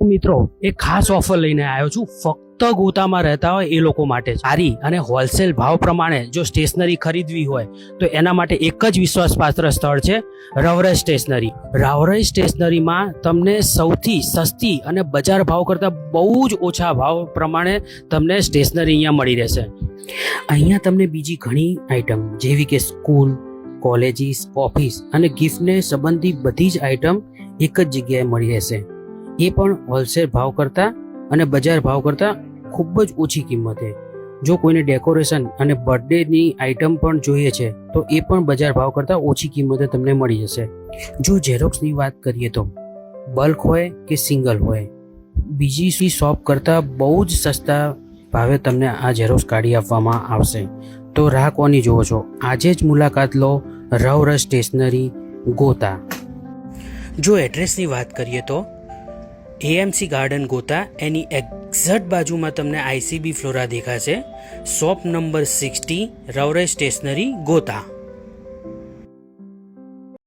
મિત્રો એક ખાસ ઓફર લઈને આવ્યો છું ફક્ત ગોતામાં રહેતા હોય એ લોકો માટે સારી અને હોલસેલ ભાવ પ્રમાણે જો સ્ટેશનરી ખરીદવી હોય તો એના માટે એક જ વિશ્વાસપાત્ર સ્થળ છે રવરજ સ્ટેશનરી. રવરજ સ્ટેશનરીમાં તમને સૌથી સસ્તી અને બજાર ભાવ કરતાં બહુ જ ઓછા ભાવ પ્રમાણે તમને સ્ટેશનરી અહીંયા મળી રહેશે. અહીંયા તમને બીજી ઘણી આઇટમ જેવી કે સ્કૂલ, કોલેજીસ, ઓફિસ અને ગિફ્ટને સંબંધિત બધી જ આઇટમ એક જ જગ્યાએ મળી રહેશે. એ પણ હોલસેલ ભાવ કરતાં અને બજાર ભાવ કરતાં ખૂબ જ ઓછી કિંમતે. જો કોઈને ડેકોરેશન અને બર્થડેની આઇટમ પણ જોઈએ છે તો એ પણ બજાર ભાવ કરતાં ઓછી કિંમતે તમને મળી જશે. જો ઝેરોક્સની વાત કરીએ તો બલ્ક હોય કે સિંગલ હોય બીજી શોપ કરતાં બહુ જ સસ્તા ભાવે તમને આ ઝેરોક્સ કાઢી આપવામાં આવશે. તો રાહ કોની જોવો છો? આજે જ મુલાકાત લો રવરજ સ્ટેશનરી ગોતા. જો એડ્રેસની વાત કરીએ તો એએમસી ગાર્ડન ગોતા, એની એક્ઝેક્ટ બાજુમાં તમને આઈસીબી ફ્લોરા દેખાશે. શોપ નંબર 60 રવરજ સ્ટેશનરી ગોતા.